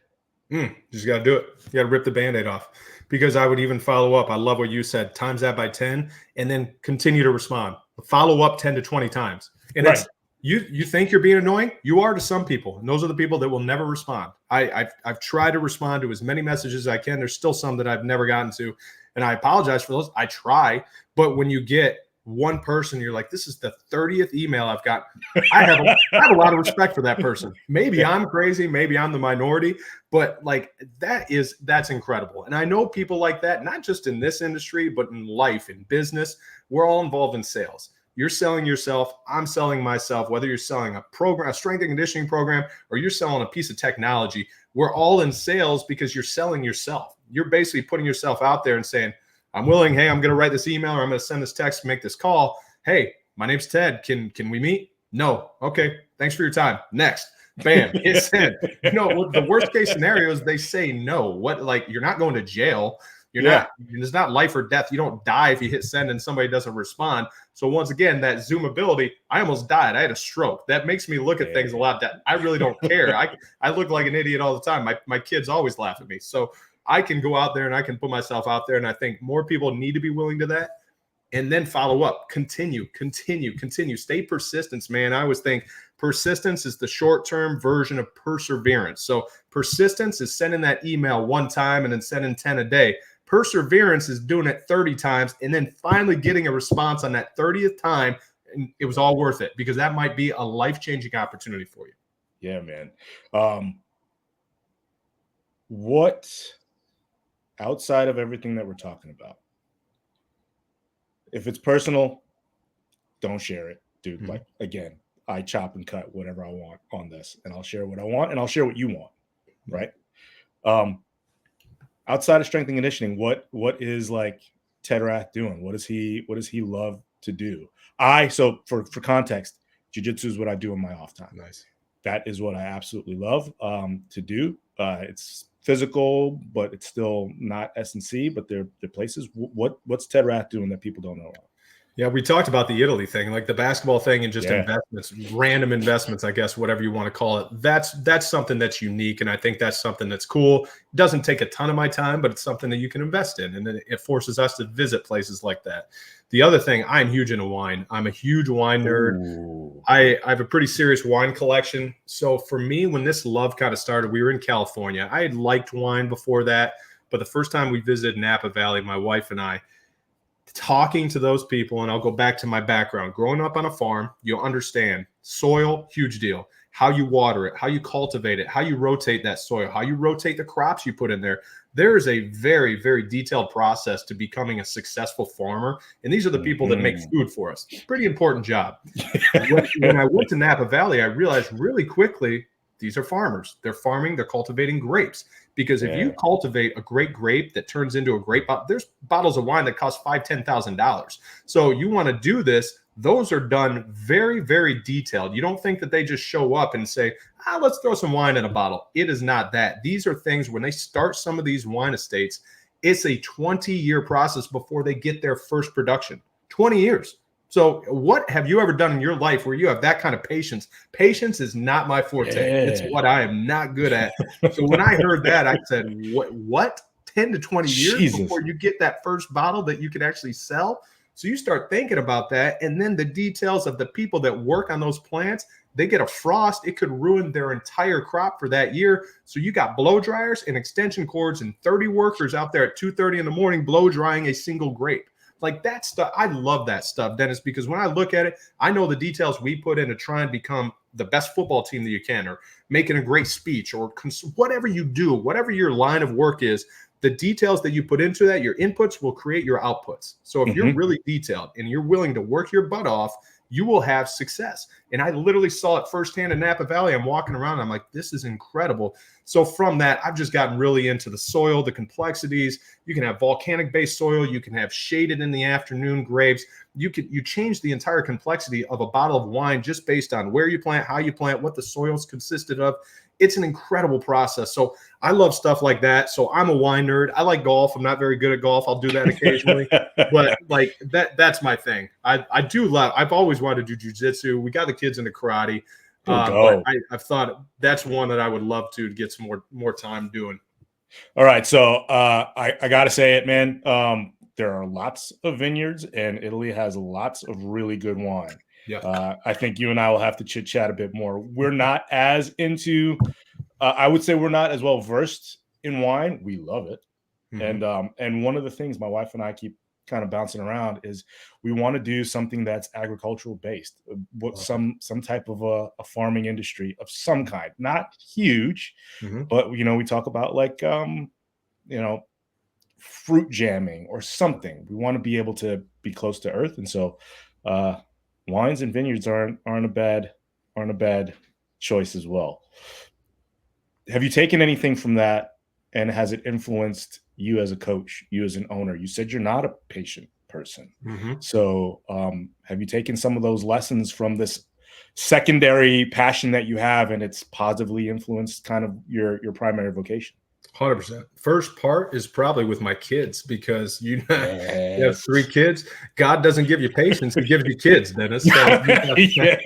You just got to do it. You got to rip the Band-Aid off, because I would even follow up. I love what you said. Times that by 10 and then continue to respond. Follow up 10 to 20 times. And it's, you think you're being annoying? You are to some people. And those are the people that will never respond. I've tried to respond to as many messages as I can. There's still some that I've never gotten to. And I apologize for those. I try. But when you get one person, you're like, this is the 30th email I've got. I have a lot of respect for that person. Maybe I'm crazy. Maybe I'm the minority, but like that's incredible. And I know people like that, not just in this industry, but in life, in business. We're all involved in sales. You're selling yourself. I'm selling myself. Whether you're selling a program, a strength and conditioning program, or you're selling a piece of technology, we're all in sales because you're selling yourself. You're basically putting yourself out there and saying, I'm willing. Hey, I'm going to write this email or I'm going to send this text, make this call. Hey, my name's Ted. Can we meet? No. Okay. Thanks for your time. Next. Bam. Hit send. The worst case scenario is they say no. What, like, you're not going to jail. It's not life or death. You don't die if you hit send and somebody doesn't respond. So once again, that Zoomability, I almost died. I had a stroke. That makes me look at things a lot that I really don't care. I look like an idiot all the time. My kids always laugh at me. So I can go out there and I can put myself out there. And I think more people need to be willing to that. And then follow up, continue. Stay persistent, man. I always think persistence is the short-term version of perseverance. So persistence is sending that email one time and then sending 10 a day. Perseverance is doing it 30 times and then finally getting a response on that 30th time. And it was all worth it because that might be a life-changing opportunity for you. Yeah, man. What, outside of everything that we're talking about, if it's personal, don't share it, dude. Mm-hmm. Like, again, I chop and cut whatever I want on this, and I'll share what I want, and I'll share what you want, right? Outside of strength and conditioning, what is like Ted Rath doing? What does he love to do? So for context, jiu-jitsu is what I do in my off time. Nice. That is what I absolutely love to do. It's physical, but it's still not S&C, but they're places. What's Ted Rath doing that people don't know about? Yeah, we talked about the Italy thing, like the basketball thing and just investments, random investments, I guess, whatever you want to call it. That's something that's unique. And I think that's something that's cool. It doesn't take a ton of my time, but it's something that you can invest in. And then it forces us to visit places like that. The other thing, I'm huge into wine. I'm a huge wine nerd. Ooh. I have a pretty serious wine collection. So for me, when this love kind of started, we were in California. I had liked wine before that. But the first time we visited Napa Valley, my wife and I, talking to those people, and I'll go back to my background. Growing up on a farm, you'll understand soil, huge deal. How you water it, how you cultivate it, how you rotate that soil, how you rotate the crops you put in there. There is a very, very detailed process to becoming a successful farmer. And these are the people that make food for us. Pretty important job. When I went to Napa Valley, I realized really quickly, these are farmers. They're farming, they're cultivating grapes. Because if you cultivate a great grape that turns into a great bottle, there's bottles of wine that cost $5,000, $10,000. So you want to do this. Those are done very, very detailed. You don't think that they just show up and say, let's throw some wine in a bottle. It is not that. These are things when they start some of these wine estates, it's a 20-year process before they get their first production. 20 years. So what have you ever done in your life where you have that kind of patience? Patience is not my forte. Yeah. It's what I am not good at. So when I heard that, I said, what? 10 to 20 years before you get that first bottle that you can actually sell? So you start thinking about that. And then the details of the people that work on those plants, they get a frost. It could ruin their entire crop for that year. So you got blow dryers and extension cords and 30 workers out there at 2:30 in the morning blow drying a single grape. Like that stuff, I love that stuff, Dennis, because when I look at it, I know the details we put in to try and become the best football team that you can, or making a great speech, or whatever you do, whatever your line of work is, the details that you put into that, your inputs will create your outputs. So if you're really detailed and you're willing to work your butt off, you will have success. And I literally saw it firsthand in Napa Valley. I'm walking around and I'm like, this is incredible. So from that, I've just gotten really into the soil, the complexities. You can have volcanic based soil. You can have shaded in the afternoon grapes. You change the entire complexity of a bottle of wine just based on where you plant, how you plant, what the soil's consisted of. It's an incredible process. So I love stuff like that. So I'm a wine nerd. I like golf. I'm not very good at golf. I'll do that occasionally, but like that's my thing. I do love, I've always wanted to do jiu-jitsu. We got the kids into karate. But I've thought that's one that I would love to get some more time doing. All right. So I got to say it, man. There are lots of vineyards and Italy has lots of really good wine. Yeah. I think you and I will have to chit chat a bit more. We're not as into, I would say we're not as well versed in wine. We love it. And one of the things my wife and I keep kind of bouncing around is we want to do something that's agricultural based, some type of a farming industry of some kind, not huge, but we talk about like, fruit jamming or something. We want to be able to be close to earth. And so, wines and vineyards aren't a bad choice as well. Have you taken anything from that, and has it influenced you as a coach, you as an owner, you said you're not a patient person. Mm-hmm. So have you taken some of those lessons from this secondary passion that you have, and it's positively influenced kind of your primary vocation? 100%. First part is probably with my kids, because you have Yes. 3 kids. God doesn't give you patience; He gives you kids, Dennis. So Yeah.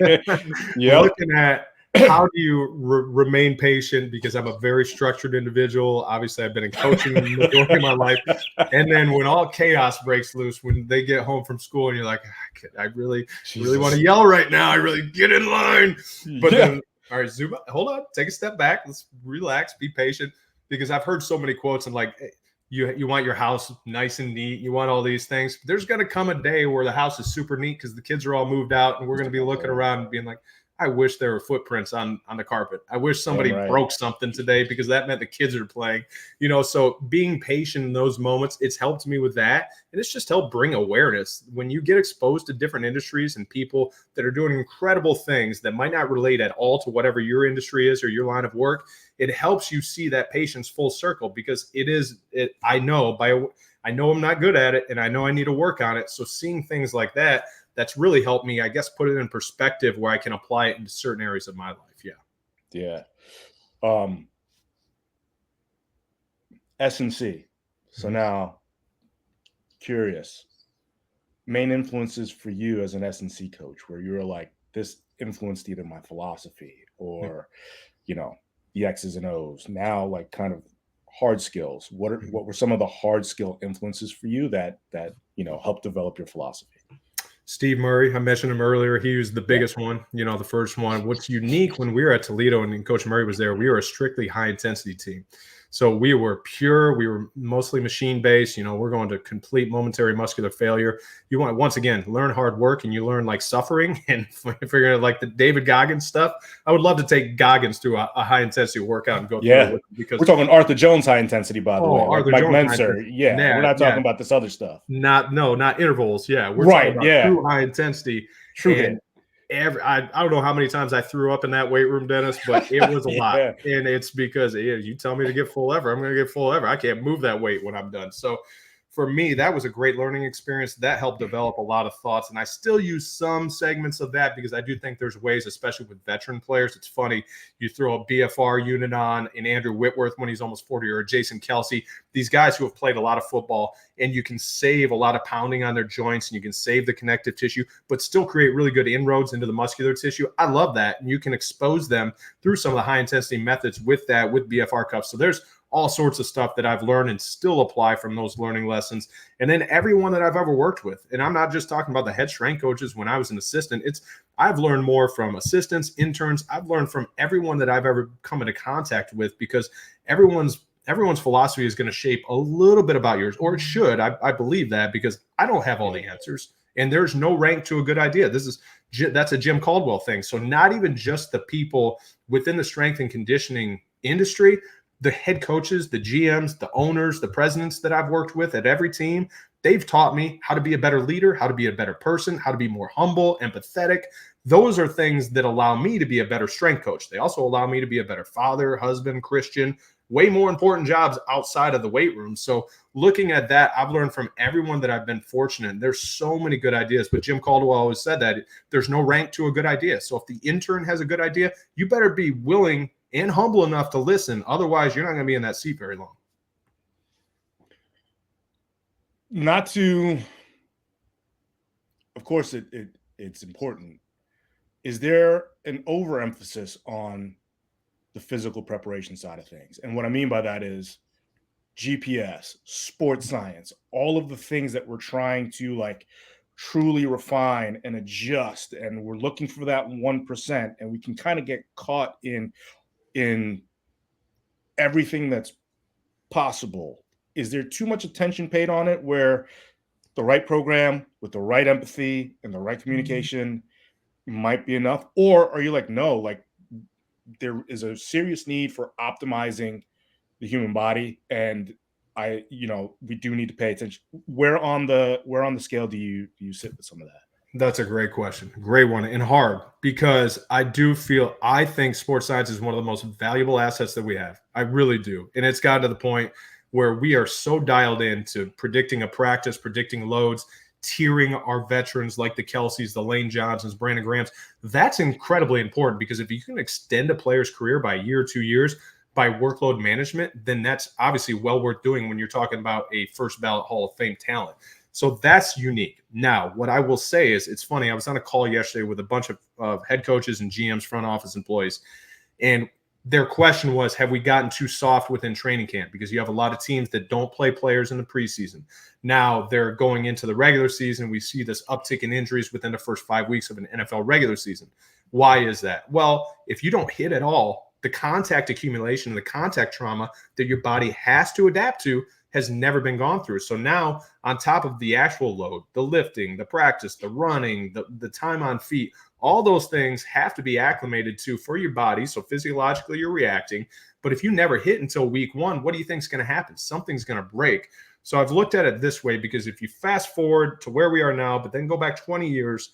Yep. looking at how do you remain patient, because I'm a very structured individual. Obviously, I've been in coaching the majority of my life. And then when all chaos breaks loose, when they get home from school and you're like, I really want to yell right now. I really get in line. But then, all right, zoom out. Hold on. Take a step back. Let's relax. Be patient. Because I've heard so many quotes and like, you want your house nice and neat. You want all these things. There's going to come a day where the house is super neat because the kids are all moved out, and we're going to be looking around and being like, I wish there were footprints on the carpet. I wish somebody broke something today, because that meant the kids are playing, so being patient in those moments, it's helped me with that. And it's just helped bring awareness. When you get exposed to different industries and people that are doing incredible things that might not relate at all to whatever your industry is or your line of work, it helps you see that patience full circle, because I know I'm not good at it, and I know I need to work on it. So seeing things like that, that's really helped me, I guess, put it in perspective where I can apply it into certain areas of my life. Yeah. S&C. So now, curious, main influences for you as an S&C coach, where you're like, this influenced either my philosophy or, the X's and O's. Now, like, kind of hard skills. What were some of the hard skill influences for you that helped develop your philosophy? Steve Murray, I mentioned him earlier. He was the biggest one, the first one. What's unique when we were at Toledo and Coach Murray was there, we were a strictly high intensity team. So we were pure. We were mostly machine based. We're going to complete momentary muscular failure. You want, once again, learn hard work, and you learn like suffering and figuring out like the David Goggins stuff. I would love to take Goggins through a high intensity workout and go through it with him, because we're talking Arthur Jones high intensity, by the way. Arthur Mike Jones Menser. We're not talking about this other stuff. Not intervals. Yeah, we're talking about true high intensity. True. I don't know how many times I threw up in that weight room, Dennis, but it was a lot. And it's because you tell me to get full ever, I'm going to get full ever. I can't move that weight when I'm done. So for me, that was a great learning experience. That helped develop a lot of thoughts. And I still use some segments of that, because I do think there's ways, especially with veteran players. It's funny. You throw a BFR unit on an Andrew Whitworth when he's almost 40, or a Jason Kelsey, these guys who have played a lot of football, and you can save a lot of pounding on their joints, and you can save the connective tissue, but still create really good inroads into the muscular tissue. I love that. And you can expose them through some of the high intensity methods with BFR cuffs. So there's all sorts of stuff that I've learned and still apply from those learning lessons. And then everyone that I've ever worked with, and I'm not just talking about the head strength coaches when I was an assistant, I've learned more from assistants, interns. I've learned from everyone that I've ever come into contact with, because everyone's philosophy is going to shape a little bit about yours, or it should. I believe that, because I don't have all the answers, and there's no rank to a good idea. That's a Jim Caldwell thing. So not even just the people within the strength and conditioning industry, the head coaches, the GMs, the owners, the presidents that I've worked with at every team, they've taught me how to be a better leader, how to be a better person, how to be more humble, empathetic. Those are things that allow me to be a better strength coach. They also allow me to be a better father, husband, Christian, way more important jobs outside of the weight room. So looking at that, I've learned from everyone that I've been fortunate. There's so many good ideas, but Jim Caldwell always said that there's no rank to a good idea. So if the intern has a good idea, you better be willing and humble enough to listen. Otherwise, you're not going to be in that seat very long. Not to, of course, it's important. Is there an overemphasis on the physical preparation side of things? And what I mean by that is GPS, sports science, all of the things that we're trying to like truly refine and adjust, and we're looking for that 1%, and we can kind of get caught in everything that's possible. Is there too much attention paid on it, where the right program with the right empathy and the right communication might be enough? Or are you like, no, like there is a serious need for optimizing the human body, and we do need to pay attention? Where on the scale do you sit with some of that? That's a great question. Great one, and hard, because I think sports science is one of the most valuable assets that we have. I really do. And it's gotten to the point where we are so dialed into predicting a practice, predicting loads, tiering our veterans like the Kelseys, the Lane Johnsons, Brandon Grahams. That's incredibly important, because if you can extend a player's career by a year or 2 years by workload management, then that's obviously well worth doing when you're talking about a first ballot Hall of Fame talent. So that's unique. Now, what I will say is, it's funny. I was on a call yesterday with a bunch of head coaches and GMs, front office employees, and their question was, have we gotten too soft within training camp? Because you have a lot of teams that don't play players in the preseason. Now they're going into the regular season. We see this uptick in injuries within the first 5 weeks of an NFL regular season. Why is that? Well, if you don't hit at all, the contact accumulation and the contact trauma that your body has to adapt to has never been gone through. So now, on top of the actual load, the lifting, the practice, the running, the time on feet, all those things have to be acclimated to for your body. So physiologically, you're reacting. But if you never hit until week 1, what do you think is going to happen? Something's going to break. So I've looked at it this way, because if you fast forward to where we are now, but then go back 20 years,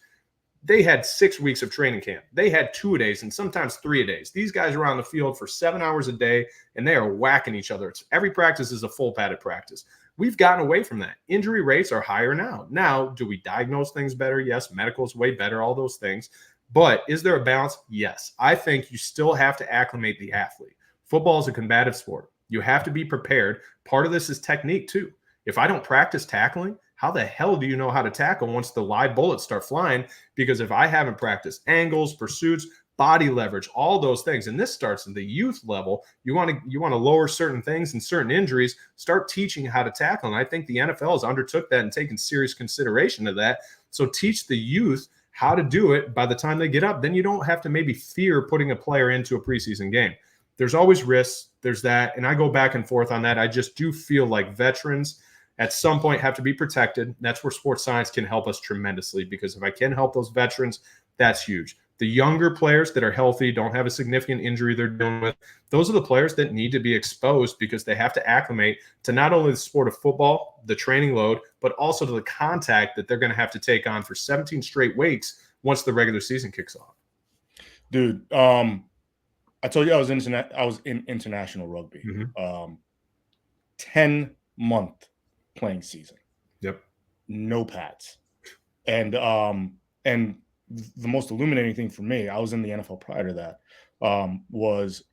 they had 6 weeks of training camp. They had 2-a-days and sometimes 3-a-days. These guys are on the field for 7 hours a day, and they are whacking each other. Every practice is a full padded practice. We've gotten away from that. Injury rates are higher now. Now, do we diagnose things better? Yes. Medical is way better, all those things. But is there a balance? Yes. I think you still have to acclimate the athlete. Football is a combative sport. You have to be prepared. Part of this is technique too. If I don't practice tackling, how the hell do you know how to tackle once the live bullets start flying? Because if I haven't practiced angles, pursuits, body leverage, all those things, and this starts in the youth level, you want to lower certain things and certain injuries, start teaching how to tackle. And I think the NFL has undertook that and taken serious consideration of that. So teach the youth how to do it by the time they get up. Then you don't have to maybe fear putting a player into a preseason game. There's always risks. There's that. And I go back and forth on that. I just do feel like veterans at some point have to be protected. That's where sports science can help us tremendously, because if I can help those veterans, that's huge. The younger players that are healthy, don't have a significant injury they're dealing with, those are the players that need to be exposed, because they have to acclimate to not only the sport of football, the training load, but also to the contact that they're going to have to take on for 17 straight weeks once the regular season kicks off. Dude, I told you I was in international rugby. 10-month playing season. Yep. No pads. And the most illuminating thing for me, I was in the NFL prior to that, was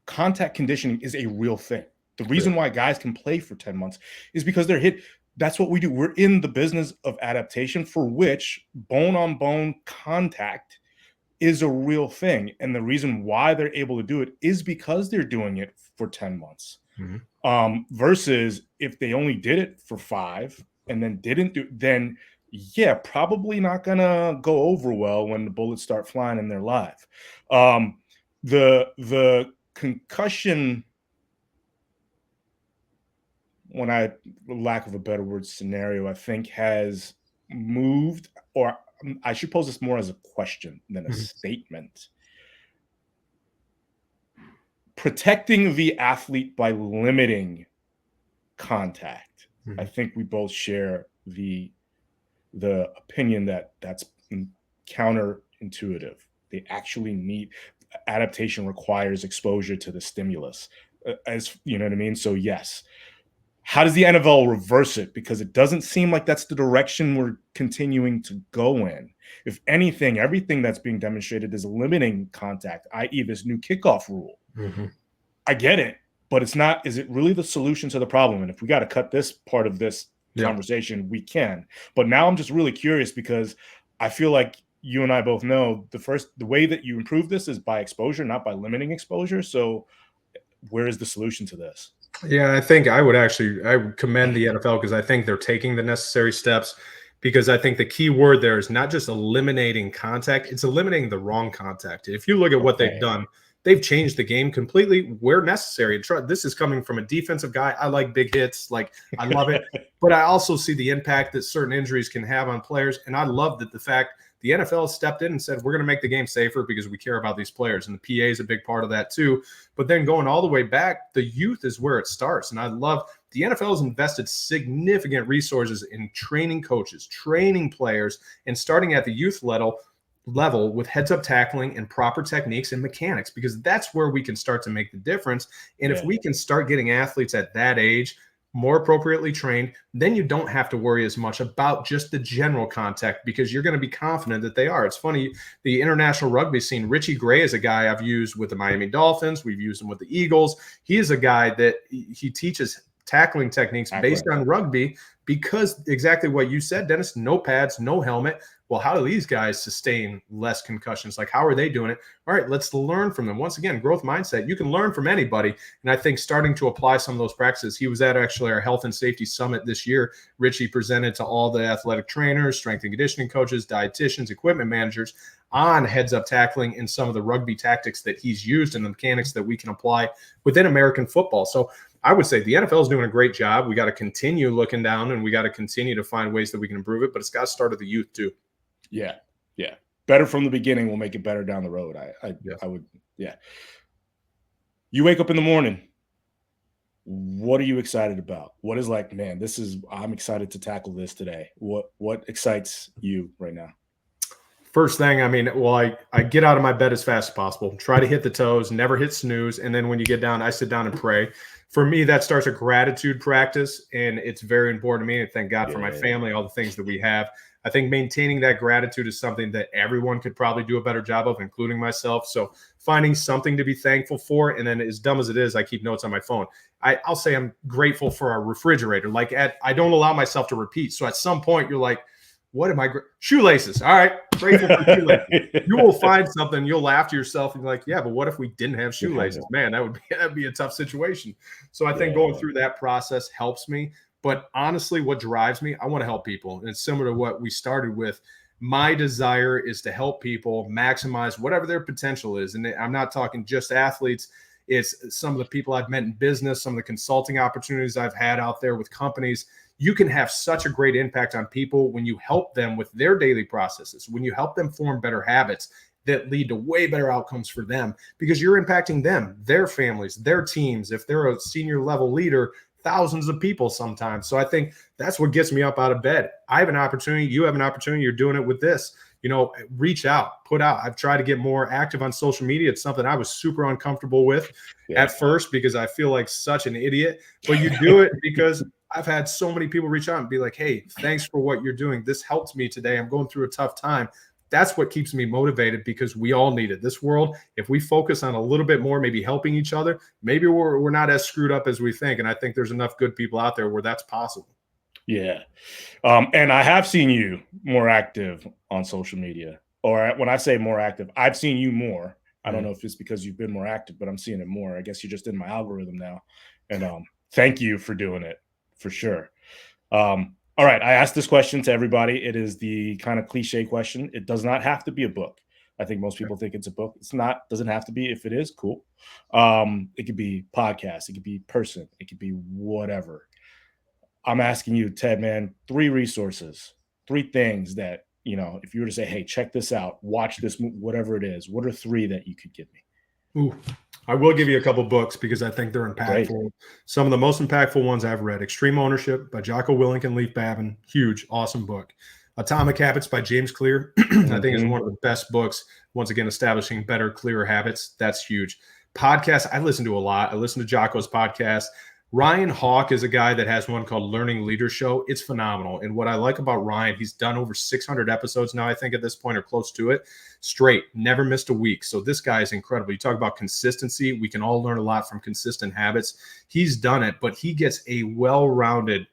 contact conditioning is a real thing. The reason why guys can play for 10 months is because they're hit. That's what we do. We're in the business of adaptation, for which bone-on-bone contact is a real thing. And the reason why they're able to do it is because they're doing it for 10 months. Versus if they only did it for 5 and then didn't do, then yeah, probably not gonna go over well when the bullets start flying and they're live. The concussion, when I, lack of a better word, scenario, I think has moved, or I should pose this more as a question than a statement. Protecting the athlete by limiting contact. I think we both share the opinion that that's counterintuitive. They actually need, adaptation requires exposure to the stimulus, as you know what I mean? So yes. How does the NFL reverse it? Because it doesn't seem like that's the direction we're continuing to go in. If anything, everything that's being demonstrated is limiting contact, i.e. this new kickoff rule. I get it, but it's not. Is it really the solution to the problem? And if we got to cut this part of this conversation, we can. But now I'm just really curious, because I feel like you and I both know the way that you improve this is by exposure, not by limiting exposure. So where is the solution to this? Yeah, I think I would commend the NFL, because I think they're taking the necessary steps, because I think the key word there is not just eliminating contact, it's eliminating the wrong contact. If you look at what they've done, they've changed the game completely where necessary. This is coming from a defensive guy. I like big hits. Like, I love it. But I also see the impact that certain injuries can have on players. And I love that the fact the NFL stepped in and said, we're going to make the game safer because we care about these players. And the PA is a big part of that too. But then going all the way back, the youth is where it starts. And I love the NFL has invested significant resources in training coaches, training players, and starting at the youth level with heads-up tackling and proper techniques and mechanics, because that's where we can start to make the difference. And if we can start getting athletes at that age more appropriately trained, then you don't have to worry as much about just the general contact because you're going to be confident that they are. It's funny, the international rugby scene, Richie Gray is a guy I've used with the Miami Dolphins. We've used him with the Eagles. He is a guy that he teaches tackling techniques based on rugby because exactly what you said, Dennis, no pads, no helmet. Well, how do these guys sustain less concussions? Like, how are they doing it? All right, let's learn from them. Once again, growth mindset. You can learn from anybody. And I think starting to apply some of those practices, he was at actually our health and safety summit this year. Richie presented to all the athletic trainers, strength and conditioning coaches, dietitians, equipment managers on heads up tackling and some of the rugby tactics that he's used and the mechanics that we can apply within American football. So I would say the NFL is doing a great job. We got to continue looking down and we got to continue to find ways that we can improve it, but it's got to start at the youth too. Yeah. Yeah. Better from the beginning will make it better down the road. I would. Yeah. You wake up in the morning. What are you excited about? What is like, man, I'm excited to tackle this today. What excites you right now? First thing, I get out of my bed as fast as possible, try to hit the toes, never hit snooze. And then when you get down, I sit down and pray. For me, that starts a gratitude practice. And it's very important to me. And thank God for my family, all the things that we have. I think maintaining that gratitude is something that everyone could probably do a better job of, including myself. So finding something to be thankful for. And then as dumb as it is, I keep notes on my phone. I'll say I'm grateful for a refrigerator. I don't allow myself to repeat. So at some point you're like, what am I? Shoelaces. All right. Grateful for shoelaces. You will find something. You'll laugh to yourself and you're like, yeah, but what if we didn't have shoelaces? Man, that'd be a tough situation. So I think going through that process helps me. But honestly, what drives me, I want to help people. And it's similar to what we started with. My desire is to help people maximize whatever their potential is. And I'm not talking just athletes. It's some of the people I've met in business, some of the consulting opportunities I've had out there with companies. You can have such a great impact on people when you help them with their daily processes, when you help them form better habits that lead to way better outcomes for them because you're impacting them, their families, their teams. If they're a senior level leader, thousands of people sometimes. So I think that's what gets me up out of bed. I have an opportunity. You have an opportunity. You're doing it with this. Reach out, put out. I've tried to get more active on social media. It's something I was super uncomfortable with at first because I feel like such an idiot. But you do it because I've had so many people reach out and be like, hey, thanks for what you're doing. This helped me today. I'm going through a tough time. That's what keeps me motivated because we all need it. This world, if we focus on a little bit more, maybe helping each other, maybe we're not as screwed up as we think. And I think there's enough good people out there where that's possible. Yeah. And I have seen you more active on social media, or when I say more active, I've seen you more. I don't know if it's because you've been more active, but I'm seeing it more. I guess you're just in my algorithm now. And thank you for doing it for sure. All right. I asked this question to everybody. It is the kind of cliche question. It does not have to be a book. I think most people think it's a book. It's not, doesn't have to be. If it is, cool. It could be podcast. It could be person. It could be whatever. I'm asking you, Ted, man, 3 resources, 3 things that, if you were to say, hey, check this out, watch this, whatever it is, what are 3 that you could give me? Ooh, I will give you a couple books because I think they're impactful. Great. Some of the most impactful ones I've read: Extreme Ownership by Jocko Willink and Leif Babin. Huge, awesome book. Atomic Habits by James Clear. I think is one of the best books, once again, establishing better, clearer habits. That's huge. Podcasts, I listen to a lot. I listen to Jocko's podcast. Ryan Hawk is a guy that has one called Learning Leader Show. It's phenomenal. And what I like about Ryan, he's done over 600 episodes now, I think at this point, or close to it, straight, never missed a week. So this guy is incredible. You talk about consistency. We can all learn a lot from consistent habits. He's done it, but he gets a well-rounded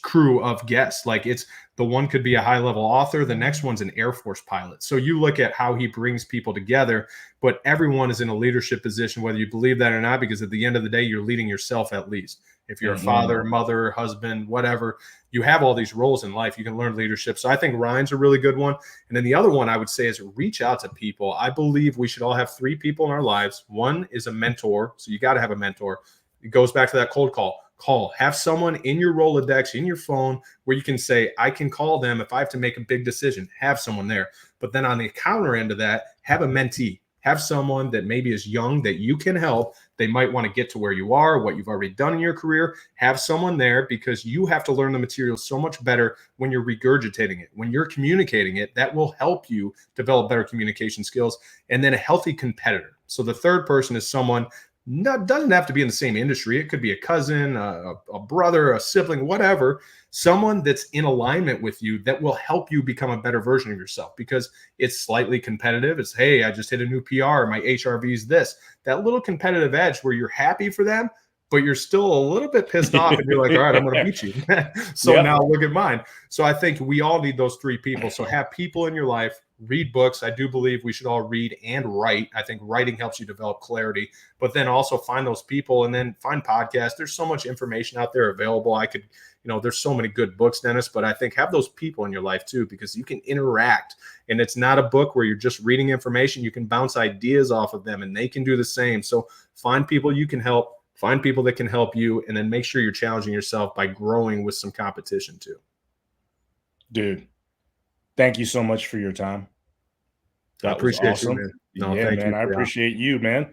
crew of guests. Like, it's the one could be a high-level author, the next one's an Air Force pilot. So you look at how he brings people together, but everyone is in a leadership position, whether you believe that or not, because at the end of the day, you're leading yourself at least. If you're a father, mother, husband, whatever, you have all these roles in life. You can learn leadership. So I think Ryan's a really good one. And then the other one I would say is reach out to people. I believe we should all have 3 people in our lives. One is a mentor. So you got to have a mentor. It goes back to that cold call. Have someone in your Rolodex, in your phone, where you can say, I can call them if I have to make a big decision. Have someone there. But then on the counter end of that, have a mentee. Have someone that maybe is young that you can help. They might want to get to where you are, what you've already done in your career. Have someone there because you have to learn the material so much better when you're regurgitating it. When you're communicating it, that will help you develop better communication skills. And then a healthy competitor. So the third person is someone doesn't have to be in the same industry. It could be a cousin, a brother, a sibling, whatever. Someone that's in alignment with you that will help you become a better version of yourself, because it's slightly competitive. It's, hey, I just hit a new PR. My HRV is this. That little competitive edge where you're happy for them, but you're still a little bit pissed off, and you're like, all right, I'm going to beat you. So Yep. now look at mine. So I think we all need those three people. So have people in your life, read books. I do believe we should all read and write. I think writing helps you develop clarity, but then also find those people, and then find podcasts. There's so much information out there available. I could, there's so many good books, Dennis, but I think have those people in your life too, because you can interact, and it's not a book where you're just reading information. You can bounce ideas off of them, and they can do the same. So find people you can help, find people that can help you, and then make sure you're challenging yourself by growing with some competition too. Dude, thank you so much for your time. I That was appreciate you, awesome. man. No, Yeah, thank man. you I for that. appreciate you, man.